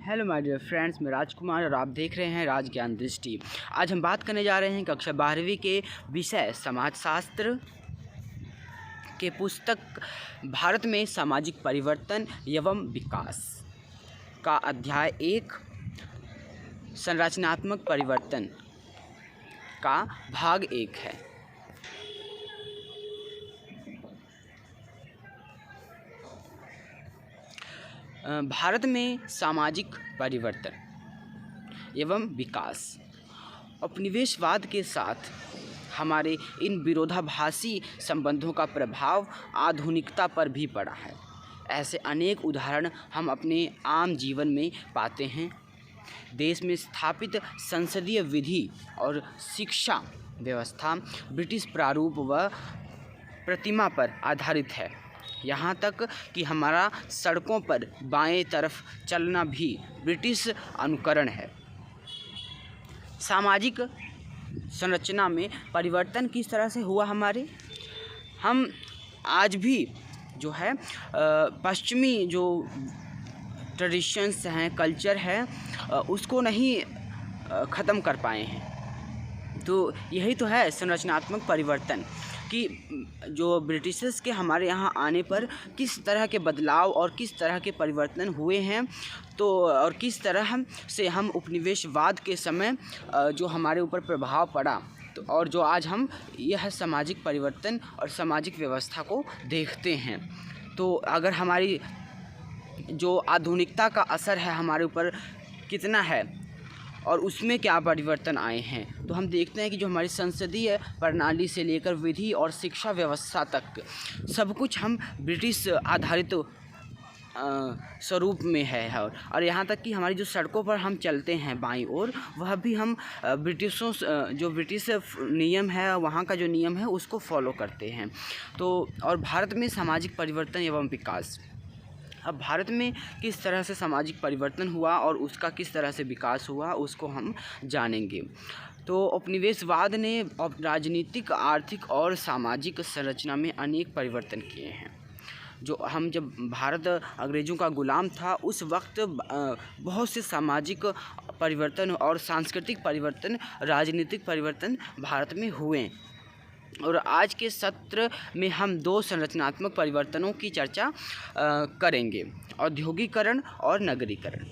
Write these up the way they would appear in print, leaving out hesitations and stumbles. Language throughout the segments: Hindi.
हेलो माय डियर फ्रेंड्स, मैं राजकुमार और आप देख रहे हैं राज ज्ञान दृष्टि। आज हम बात करने जा रहे हैं कक्षा 12वीं के विषय समाजशास्त्र के पुस्तक भारत में सामाजिक परिवर्तन एवं विकास का अध्याय 1 संरचनात्मक परिवर्तन का भाग 1 है। भारत में सामाजिक परिवर्तन एवं विकास उपनिवेशवाद के साथ हमारे इन विरोधाभासी संबंधों का प्रभाव आधुनिकता पर भी पड़ा है। ऐसे अनेक उदाहरण हम अपने आम जीवन में पाते हैं। देश में स्थापित संसदीय विधि और शिक्षा व्यवस्था ब्रिटिश प्रारूप व प्रतिमा पर आधारित है। यहाँ तक कि हमारा सड़कों पर बाएं तरफ चलना भी ब्रिटिश अनुकरण है। सामाजिक संरचना में परिवर्तन किस तरह से हुआ हम आज भी जो है पश्चिमी जो ट्रेडिशंस हैं, कल्चर है, उसको नहीं ख़त्म कर पाए हैं। तो यही तो है संरचनात्मक परिवर्तन कि जो ब्रिटिशर्स के हमारे यहाँ आने पर किस तरह के बदलाव और किस तरह के परिवर्तन हुए हैं, तो और किस तरह से हम उपनिवेशवाद के समय जो हमारे ऊपर प्रभाव पड़ा, तो और जो आज हम यह सामाजिक परिवर्तन और सामाजिक व्यवस्था को देखते हैं। तो अगर हमारी जो आधुनिकता का असर है हमारे ऊपर कितना है और उसमें क्या परिवर्तन आए हैं, तो हम देखते हैं कि जो हमारी संसदीय प्रणाली से लेकर विधि और शिक्षा व्यवस्था तक सब कुछ हम ब्रिटिश आधारित स्वरूप में है। और यहाँ तक कि हमारी जो सड़कों पर हम चलते हैं बाईं ओर, वह भी हम ब्रिटिशों जो ब्रिटिश नियम है, वहाँ का जो नियम है उसको फॉलो करते हैं। तो और भारत में सामाजिक परिवर्तन एवं विकास, अब भारत में किस तरह से सामाजिक परिवर्तन हुआ और उसका किस तरह से विकास हुआ उसको हम जानेंगे। तो उपनिवेशवाद ने राजनीतिक, आर्थिक और सामाजिक संरचना में अनेक परिवर्तन किए हैं। जब भारत अंग्रेज़ों का गुलाम था, उस वक्त बहुत से सामाजिक परिवर्तन और सांस्कृतिक परिवर्तन, राजनीतिक परिवर्तन भारत में हुए। और आज के सत्र में हम 2 संरचनात्मक परिवर्तनों की चर्चा करेंगे, औद्योगिकरण और नगरीकरण।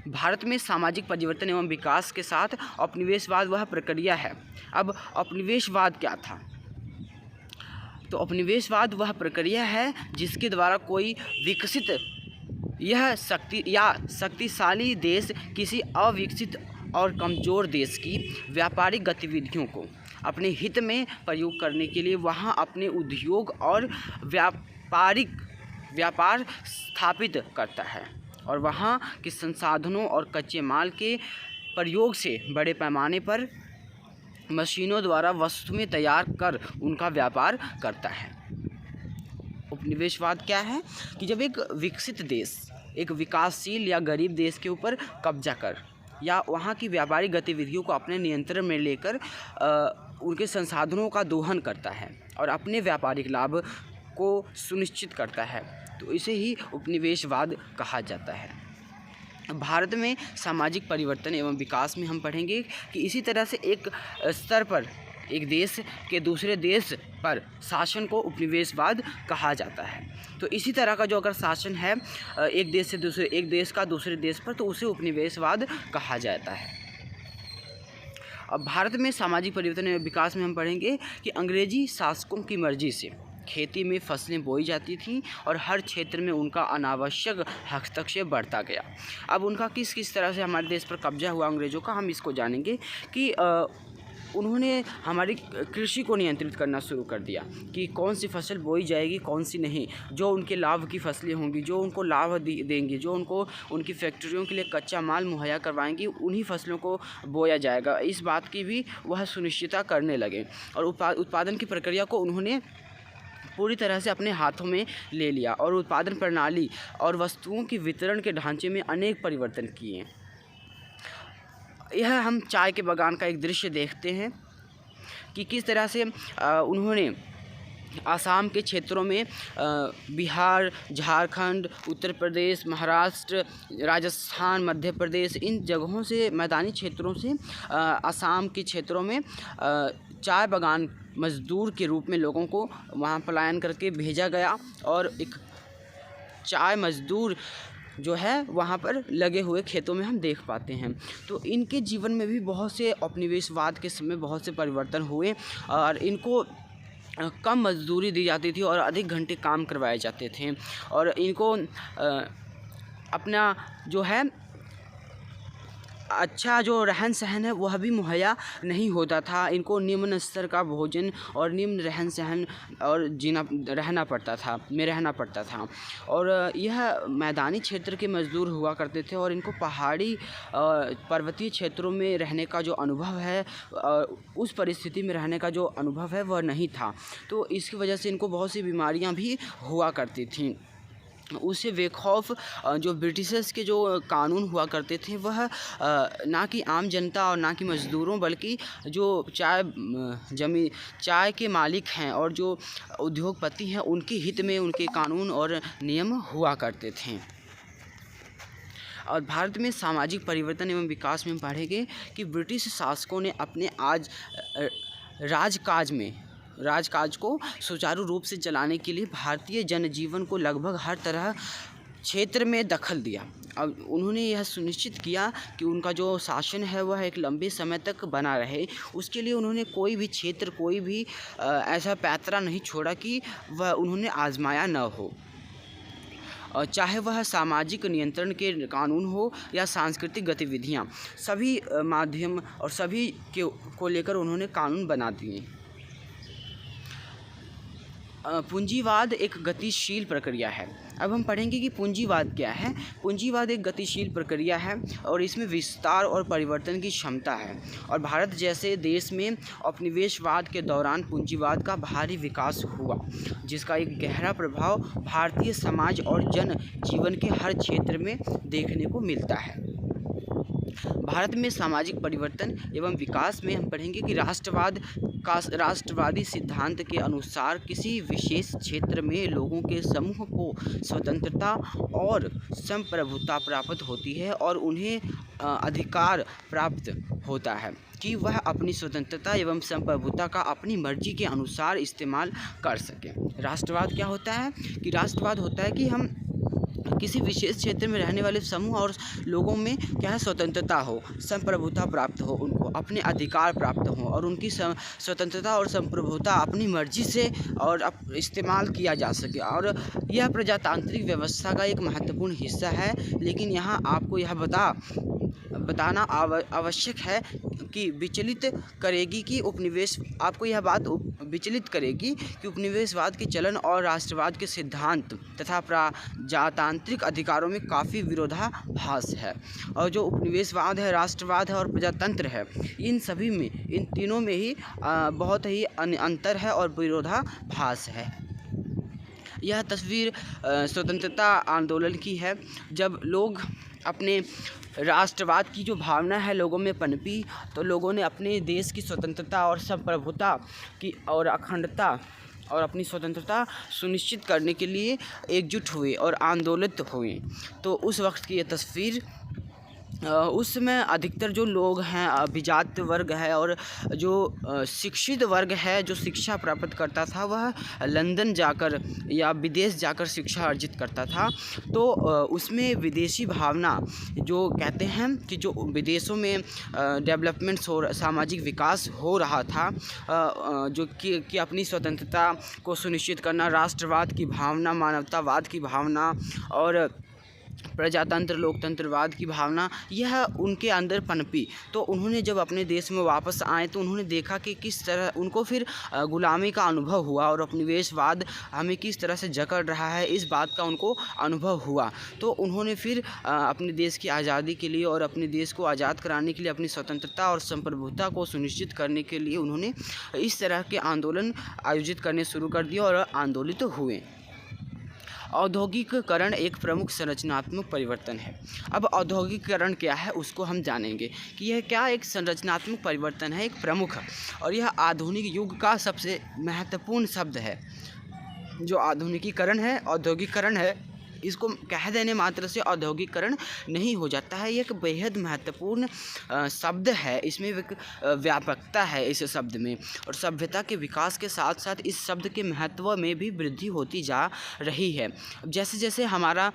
भारत में सामाजिक परिवर्तन एवं विकास के साथ औपनिवेशवाद वह प्रक्रिया है। अब औपनिवेशवाद क्या था? तो औपनिवेशवाद वह प्रक्रिया है जिसके द्वारा कोई विकसित यह शक्तिशाली देश किसी अविकसित और कमज़ोर देश की व्यापारिक गतिविधियों को अपने हित में प्रयोग करने के लिए वहाँ अपने उद्योग और व्यापार स्थापित करता है और वहाँ के संसाधनों और कच्चे माल के प्रयोग से बड़े पैमाने पर मशीनों द्वारा वस्तुएं तैयार कर उनका व्यापार करता है। उपनिवेशवाद क्या है कि जब एक विकसित देश एक विकासशील या गरीब देश के ऊपर कब्जा कर या वहाँ की व्यापारिक गतिविधियों को अपने नियंत्रण में लेकर उनके संसाधनों का दोहन करता है और अपने व्यापारिक लाभ को सुनिश्चित करता है, तो इसे ही उपनिवेशवाद कहा जाता है। भारत में सामाजिक परिवर्तन एवं विकास में हम पढ़ेंगे कि इसी तरह से एक स्तर पर एक देश के दूसरे देश पर शासन को उपनिवेशवाद कहा जाता है। तो इसी तरह का जो अगर शासन है एक देश का दूसरे देश पर, तो उसे उपनिवेशवाद कहा जाता है। अब भारत में सामाजिक परिवर्तन एवं विकास में हम पढ़ेंगे कि अंग्रेजी शासकों की मर्जी से खेती में फसलें बोई जाती थीं और हर क्षेत्र में उनका अनावश्यक हस्तक्षेप बढ़ता गया। अब उनका किस तरह से हमारे देश पर कब्जा हुआ अंग्रेज़ों का, हम इसको जानेंगे कि उन्होंने हमारी कृषि को नियंत्रित करना शुरू कर दिया कि कौन सी फसल बोई जाएगी, कौन सी नहीं। जो उनके लाभ की फसलें होंगी, जो उनको लाभ देंगी, जो उनको उनकी फैक्ट्रियों के लिए कच्चा माल मुहैया करवाएंगी, उन्हीं फसलों को बोया जाएगा। इस बात की भी वह सुनिश्चितता करने लगे और उत्पादन की प्रक्रिया को उन्होंने पूरी तरह से अपने हाथों में ले लिया और उत्पादन प्रणाली और वस्तुओं के वितरण के ढांचे में अनेक परिवर्तन किए। यह हम चाय के बागान का एक दृश्य देखते हैं कि किस तरह से उन्होंने आसाम के क्षेत्रों में बिहार, झारखंड, उत्तर प्रदेश, महाराष्ट्र, राजस्थान, मध्य प्रदेश, इन जगहों से, मैदानी क्षेत्रों से आसाम के क्षेत्रों में चाय बागान मज़दूर के रूप में लोगों को वहाँ पलायन करके भेजा गया और एक चाय मज़दूर जो है वहाँ पर लगे हुए खेतों में हम देख पाते हैं। तो इनके जीवन में भी बहुत से उपनिवेशवाद के समय बहुत से परिवर्तन हुए और इनको कम मजदूरी दी जाती थी और अधिक घंटे काम करवाए जाते थे और इनको अपना जो है अच्छा जो रहन सहन है वह भी मुहैया नहीं होता था। इनको निम्न स्तर का भोजन और निम्न रहन सहन और रहना पड़ता था और यह मैदानी क्षेत्र के मज़दूर हुआ करते थे और इनको पहाड़ी पर्वतीय क्षेत्रों में रहने का जो अनुभव है, उस परिस्थिति में रहने का जो अनुभव है वह नहीं था। तो इसकी वजह से इनको बहुत सी बीमारियां भी हुआ करती थीं। उससे बेखौफ जो ब्रिटिशर्स के जो कानून हुआ करते थे वह ना कि आम जनता और ना कि मज़दूरों बल्कि जो चाय के मालिक हैं और जो उद्योगपति हैं उनके हित में उनके कानून और नियम हुआ करते थे। और भारत में सामाजिक परिवर्तन एवं विकास में पढ़ेंगे कि ब्रिटिश शासकों ने अपने राजकाज को सुचारू रूप से चलाने के लिए भारतीय जनजीवन को लगभग हर तरह क्षेत्र में दखल दिया। अब उन्होंने यह सुनिश्चित किया कि उनका जो शासन है वह एक लंबे समय तक बना रहे। उसके लिए उन्होंने कोई भी क्षेत्र, कोई भी ऐसा पैतरा नहीं छोड़ा कि वह उन्होंने आजमाया न हो, चाहे वह सामाजिक नियंत्रण के कानून हो या सांस्कृतिक गतिविधियाँ, सभी माध्यम और सभी को लेकर उन्होंने कानून बना दिए। पूंजीवाद एक गतिशील प्रक्रिया है। अब हम पढ़ेंगे कि पूंजीवाद क्या है। पूंजीवाद एक गतिशील प्रक्रिया है और इसमें विस्तार और परिवर्तन की क्षमता है और भारत जैसे देश में उपनिवेशवाद के दौरान पूंजीवाद का भारी विकास हुआ, जिसका एक गहरा प्रभाव भारतीय समाज और जन जीवन के हर क्षेत्र में देखने को मिलता है। भारत में सामाजिक परिवर्तन एवं विकास में हम पढ़ेंगे कि राष्ट्रवादी सिद्धांत के अनुसार किसी विशेष क्षेत्र में लोगों के समूह को स्वतंत्रता और संप्रभुता प्राप्त होती है और उन्हें अधिकार प्राप्त होता है कि वह अपनी स्वतंत्रता एवं संप्रभुता का अपनी मर्जी के अनुसार इस्तेमाल कर सकें। राष्ट्रवाद क्या होता है कि राष्ट्रवाद होता है कि हम किसी विशेष क्षेत्र में रहने वाले समूह और लोगों में क्या है, स्वतंत्रता हो, संप्रभुता प्राप्त हो, उनको अपने अधिकार प्राप्त हो और उनकी स्वतंत्रता और संप्रभुता अपनी मर्जी से और इस्तेमाल किया जा सके। और यह प्रजातांत्रिक व्यवस्था का एक महत्वपूर्ण हिस्सा है। लेकिन यहाँ आपको यह बताना आवश्यक है कि विचलित करेगी कि उपनिवेशवाद के चलन और राष्ट्रवाद के सिद्धांत तथा प्रजातांत्रिक अधिकारों में काफ़ी विरोधाभास है। और जो उपनिवेशवाद है, राष्ट्रवाद है और प्रजातंत्र है, इन तीनों में ही बहुत ही अंतर है और विरोधाभास है। यह तस्वीर स्वतंत्रता आंदोलन की है। जब लोग अपने राष्ट्रवाद की जो भावना है लोगों में पनपी, तो लोगों ने अपने देश की स्वतंत्रता और संप्रभुता की और अखंडता और अपनी स्वतंत्रता सुनिश्चित करने के लिए एकजुट हुए और आंदोलित हुए। तो उस वक्त की ये तस्वीर, उस समय अधिकतर जो लोग हैं अभिजात वर्ग है और जो शिक्षित वर्ग है, जो शिक्षा प्राप्त करता था, वह लंदन जाकर या विदेश जाकर शिक्षा अर्जित करता था। तो उसमें विदेशी भावना, जो कहते हैं कि जो विदेशों में डेवलपमेंट्स और सामाजिक विकास हो रहा था, जो कि अपनी स्वतंत्रता को सुनिश्चित करना, राष्ट्रवाद की भावना, मानवतावाद की भावना और प्रजातंत्र लोकतंत्रवाद की भावना, यह उनके अंदर पनपी। तो उन्होंने जब अपने देश में वापस आए तो उन्होंने देखा कि किस तरह उनको फिर गुलामी का अनुभव हुआ और उपनिवेशवाद हमें किस तरह से जकड़ रहा है, इस बात का उनको अनुभव हुआ। तो उन्होंने फिर अपने देश की आज़ादी के लिए और अपने देश को आज़ाद कराने के लिए, अपनी स्वतंत्रता और संप्रभुता को सुनिश्चित करने के लिए उन्होंने इस तरह के आंदोलन आयोजित करने शुरू कर दिए और आंदोलित हुए। औद्योगिकीकरण एक प्रमुख संरचनात्मक परिवर्तन है। अब औद्योगिकीकरण क्या है उसको हम जानेंगे कि यह क्या एक संरचनात्मक परिवर्तन है, एक प्रमुख, और यह आधुनिक युग का सबसे महत्वपूर्ण शब्द है। जो आधुनिकीकरण है, औद्योगिकीकरण है, इसको कह देने मात्र से औद्योगिकीकरण नहीं हो जाता है। ये एक बेहद महत्वपूर्ण शब्द है। इसमें एक व्यापकता है इस शब्द में, और सभ्यता के विकास के साथ साथ इस शब्द के महत्व में भी वृद्धि होती जा रही है। जैसे जैसे हमारा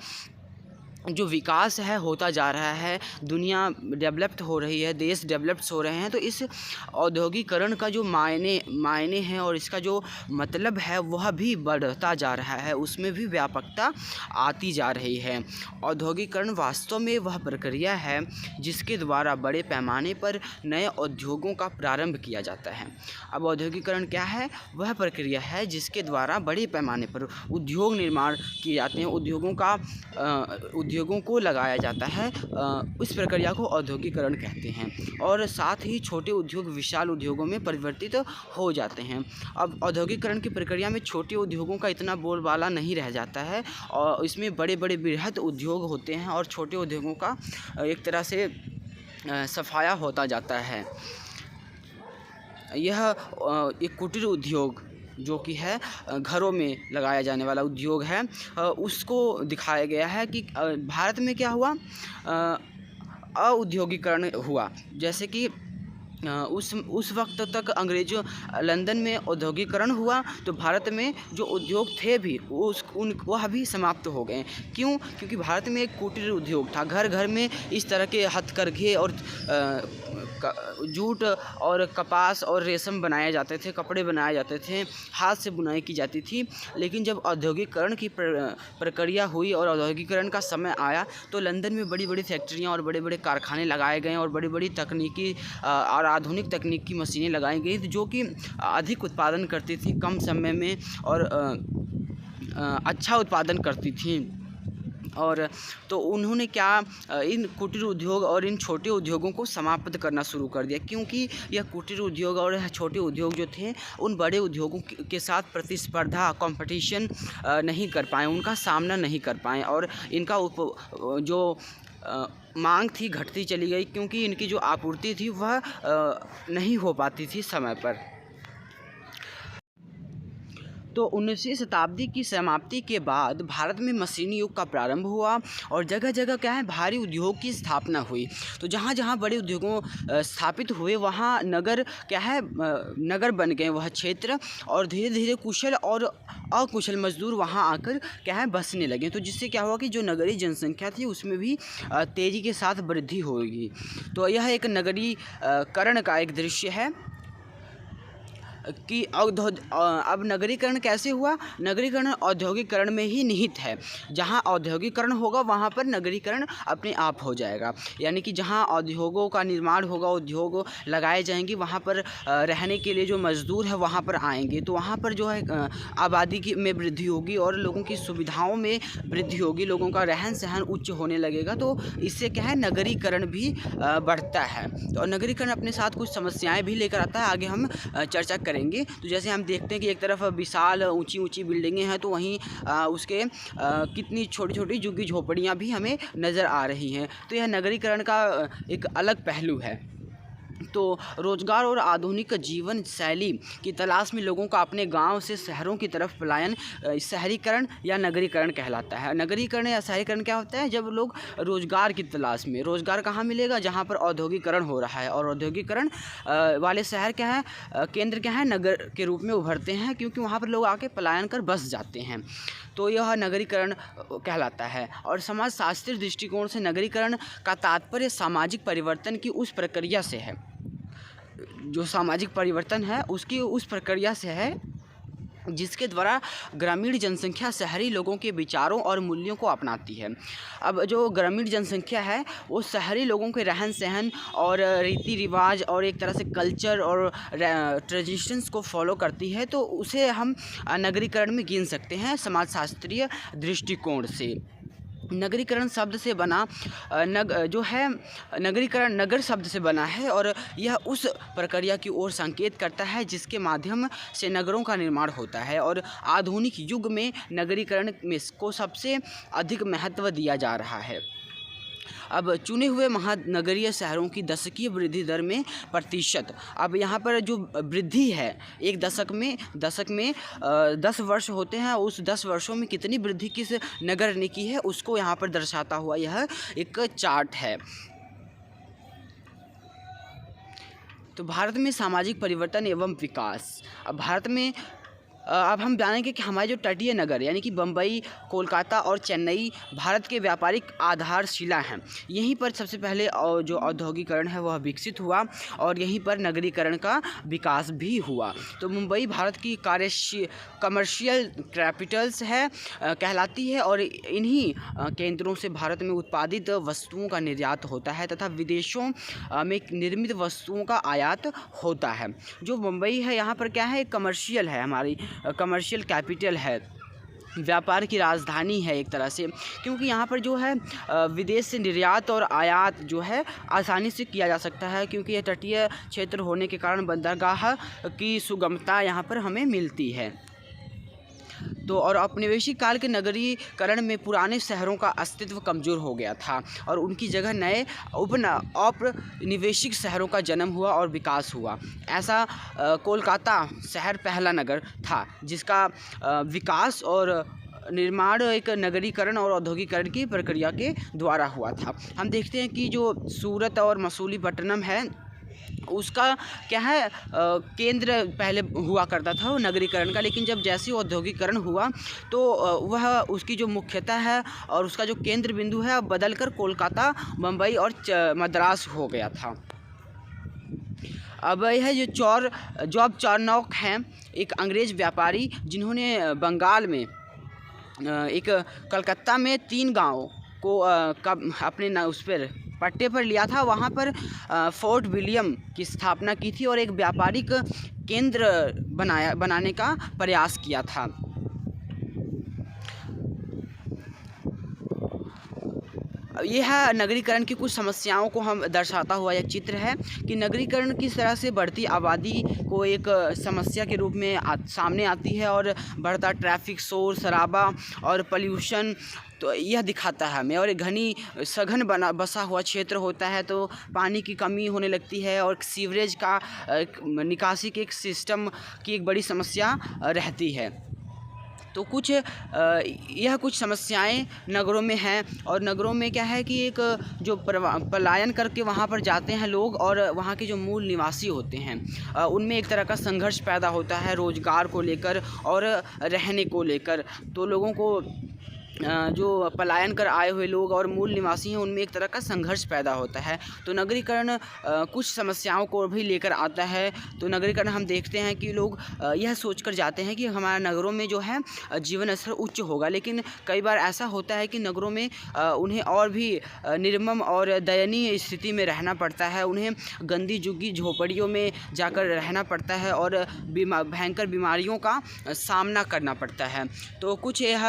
जो विकास है होता जा रहा है, दुनिया डेवलप्ड हो रही है, देश डेवलप्ड हो रहे हैं, तो इस औद्योगिकीकरण का जो मायने हैं और इसका जो मतलब है वह भी बढ़ता जा रहा है, उसमें भी व्यापकता आती जा रही है। औद्योगिकीकरण वास्तव में वह प्रक्रिया है जिसके द्वारा बड़े पैमाने पर नए उद्योगों का प्रारंभ किया जाता है। अब औद्योगिकीकरण क्या है? वह प्रक्रिया है जिसके द्वारा बड़े पैमाने पर उद्योग निर्माण किए जाते हैं, उद्योगों को लगाया जाता है। इस प्रक्रिया को औद्योगिकीकरण कहते हैं, और साथ ही छोटे उद्योग विशाल उद्योगों में परिवर्तित हो जाते हैं। अब औद्योगिकीकरण की प्रक्रिया में छोटे उद्योगों का इतना बोलबाला नहीं रह जाता है, और इसमें बड़े बड़े बृहद उद्योग होते हैं और छोटे उद्योगों का एक तरह से सफाया होता जाता है। यह एक कुटीर उद्योग जो कि है घरों में लगाया जाने वाला उद्योग है, उसको दिखाया गया है कि भारत में क्या हुआ, औद्योगिकीकरण हुआ। जैसे कि उस वक्त तक अंग्रेज़ों लंदन में औद्योगिकीकरण हुआ, तो भारत में जो उद्योग थे भी वह भी समाप्त हो गए। क्यों? क्योंकि भारत में एक कुटीर उद्योग था, घर घर में इस तरह के हथकरघे और जूट और कपास और रेशम बनाए जाते थे, कपड़े बनाए जाते थे, हाथ से बुनाई की जाती थी। लेकिन जब औद्योगिकीकरण की प्रक्रिया हुई और औद्योगिकीकरण का समय आया, तो लंदन में बड़ी बड़ी फैक्ट्रियाँ और बड़े बड़े कारखाने लगाए गए और बड़ी बड़ी तकनीकी और आधुनिक तकनीक की मशीनें लगाई गई जो कि अधिक उत्पादन करती थी कम समय में, और अच्छा उत्पादन करती थी। और तो उन्होंने क्या इन कुटीर उद्योग और इन छोटे उद्योगों को समाप्त करना शुरू कर दिया, क्योंकि यह कुटीर उद्योग और छोटे उद्योग जो थे उन बड़े उद्योगों के साथ प्रतिस्पर्धा कंपटीशन नहीं कर पाए, उनका सामना नहीं कर पाए, और इनका जो मांग थी घटती चली गई, क्योंकि इनकी जो आपूर्ति थी वह नहीं हो पाती थी समय पर। तो 19वीं शताब्दी की समाप्ति के बाद भारत में मशीनी युग का प्रारंभ हुआ, और जगह जगह क्या है भारी उद्योग की स्थापना हुई। तो जहाँ जहाँ बड़े उद्योगों स्थापित हुए वहाँ नगर क्या है नगर बन गए वह क्षेत्र, और धीरे धीरे कुशल और अकुशल मजदूर वहाँ आकर क्या है बसने लगे। तो जिससे क्या हुआ कि जो नगरीय जनसंख्या थी उसमें भी तेज़ी के साथ वृद्धि होगी। तो यह एक नगरीकरण का एक दृश्य है कि अब नगरीकरण कैसे हुआ? नगरीकरण औद्योगिकरण में ही निहित है। जहाँ औद्योगिकरण होगा वहाँ पर नगरीकरण अपने आप हो जाएगा। यानी कि जहाँ उद्योगों का निर्माण होगा, उद्योग लगाए जाएंगे, वहाँ पर रहने के लिए जो मज़दूर है वहाँ पर आएंगे, तो वहाँ पर जो है आबादी की में वृद्धि होगी और लोगों की सुविधाओं में वृद्धि होगी, लोगों का रहन सहन उच्च होने लगेगा। तो इससे क्या है नगरीकरण भी बढ़ता है। और नगरीकरण अपने साथ कुछ समस्याएँ भी लेकर आता है, आगे हम चर्चा करेंगे। तो जैसे हम देखते हैं कि एक तरफ विशाल ऊंची ऊंची बिल्डिंगें हैं, तो वहीं उसके कितनी छोटी छोटी झुग्गी झोपड़ियां भी हमें नज़र आ रही हैं। तो यह नगरीकरण का एक अलग पहलू है। तो रोज़गार और आधुनिक जीवन शैली की तलाश में लोगों का अपने गांव से शहरों की तरफ पलायन शहरीकरण या नगरीकरण कहलाता है। नगरीकरण या शहरीकरण क्या होता है? जब लोग रोज़गार की तलाश में, रोज़गार कहाँ मिलेगा? जहाँ पर औद्योगिकरण हो रहा है, और औद्योगिकरण वाले शहर क्या है केंद्र क्या है नगर के रूप में उभरते हैं, क्योंकि वहाँ पर लोग आके पलायन कर बस जाते हैं। तो यह नगरीकरण कहलाता है। और समाजशास्त्रीय दृष्टिकोण से नगरीकरण का तात्पर्य सामाजिक परिवर्तन की उस प्रक्रिया से है, जो सामाजिक परिवर्तन है उसकी उस प्रक्रिया से है जिसके द्वारा ग्रामीण जनसंख्या शहरी लोगों के विचारों और मूल्यों को अपनाती है। अब जो ग्रामीण जनसंख्या है वो शहरी लोगों के रहन सहन और रीति रिवाज और एक तरह से कल्चर और ट्रेडिशंस को फॉलो करती है, तो उसे हम नगरीकरण में गिन सकते हैं समाजशास्त्रीय दृष्टिकोण से। नगरीकरण शब्द से बना जो है नगरीकरण नगर शब्द से बना है और यह उस प्रक्रिया की ओर संकेत करता है जिसके माध्यम से नगरों का निर्माण होता है और आधुनिक युग में नगरीकरण में को सबसे अधिक महत्व दिया जा रहा है। अब चुने हुए महानगरीय शहरों की दशकीय वृद्धि दर में प्रतिशत, अब यहाँ पर जो वृद्धि है एक दशक में 10 वर्ष होते हैं, उस 10 वर्षों में कितनी वृद्धि किस नगर ने की है उसको यहाँ पर दर्शाता हुआ यह एक चार्ट है। तो भारत में सामाजिक परिवर्तन एवं विकास। अब भारत में अब हम जानेंगे कि हमारे जो तटीय नगर यानी कि बम्बई, कोलकाता और चेन्नई भारत के व्यापारिक आधारशिला हैं। यहीं पर सबसे पहले जो औद्योगिकरण है वह विकसित हुआ और यहीं पर नगरीकरण का विकास भी हुआ। तो मुंबई भारत की कमर्शियल कैपिटल्स है कहलाती है और इन्हीं केंद्रों से भारत में उत्पादित वस्तुओं का निर्यात होता है तथा विदेशों में निर्मित वस्तुओं का आयात होता है। जो मुंबई है यहाँ पर क्या है, कमर्शियल है, हमारी कमर्शियल कैपिटल है, व्यापार की राजधानी है एक तरह से, क्योंकि यहाँ पर जो है विदेश से निर्यात और आयात जो है आसानी से किया जा सकता है, क्योंकि यह तटीय क्षेत्र होने के कारण बंदरगाह की सुगमता यहाँ पर हमें मिलती है। तो और औपनिवेशिक काल के नगरीकरण में पुराने शहरों का अस्तित्व कमज़ोर हो गया था और उनकी जगह नए औपनिवेशिक शहरों का जन्म हुआ और विकास हुआ। ऐसा कोलकाता शहर पहला नगर था जिसका विकास और निर्माण एक नगरीकरण और औद्योगिकरण की प्रक्रिया के द्वारा हुआ था। हम देखते हैं कि जो सूरत और मसूलीपट्टनम है उसका क्या है केंद्र पहले हुआ करता था वो नगरीकरण का, लेकिन जब जैसे औद्योगिकरण हुआ तो वह उसकी जो मुख्यता है और उसका जो केंद्र बिंदु है अब बदलकर कोलकाता, मुंबई और मद्रास हो गया था। अब यह जो जॉब चार्नॉक हैं, एक अंग्रेज़ व्यापारी जिन्होंने बंगाल में एक कलकत्ता में 3 गाँव को अपने उस पर पट्टे पर लिया था, वहाँ पर फोर्ट विलियम की स्थापना की थी और एक व्यापारिक केंद्र बनाने का प्रयास किया था। यह नगरीकरण की कुछ समस्याओं को हम दर्शाता हुआ यह चित्र है कि नगरीकरण किस तरह से बढ़ती आबादी को एक समस्या के रूप में सामने आती है और बढ़ता ट्रैफिक, शोर शराबा और पोल्यूशन तो यह दिखाता है हमें, और घनी सघन बसा हुआ क्षेत्र होता है तो पानी की कमी होने लगती है और सीवरेज का निकासी के एक सिस्टम की एक बड़ी समस्या रहती है। तो यह कुछ समस्याएं नगरों में हैं और नगरों में क्या है कि एक जो पलायन करके वहाँ पर जाते हैं लोग और वहाँ के जो मूल निवासी होते हैं उनमें एक तरह का संघर्ष पैदा होता है रोज़गार को लेकर और रहने को लेकर। तो लोगों को जो पलायन कर आए हुए लोग और मूल निवासी हैं उनमें एक तरह का संघर्ष पैदा होता है। तो नगरीकरण कुछ समस्याओं को भी लेकर आता है। तो नगरीकरण हम देखते हैं कि लोग यह सोचकर जाते हैं कि हमारा नगरों में जो है जीवन स्तर उच्च होगा, लेकिन कई बार ऐसा होता है कि नगरों में उन्हें और भी निर्मम और दयनीय स्थिति में रहना पड़ता है, उन्हें गंदी झुग्गी झोपड़ियों में जाकर रहना पड़ता है और भयंकर बीमारियों का सामना करना पड़ता है। तो कुछ यह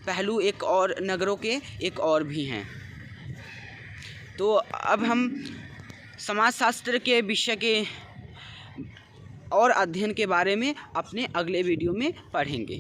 पहलू एक और नगरों के एक और भी हैं। तो अब हम समाजशास्त्र के विषय के और अध्ययन के बारे में अपने अगले वीडियो में पढ़ेंगे।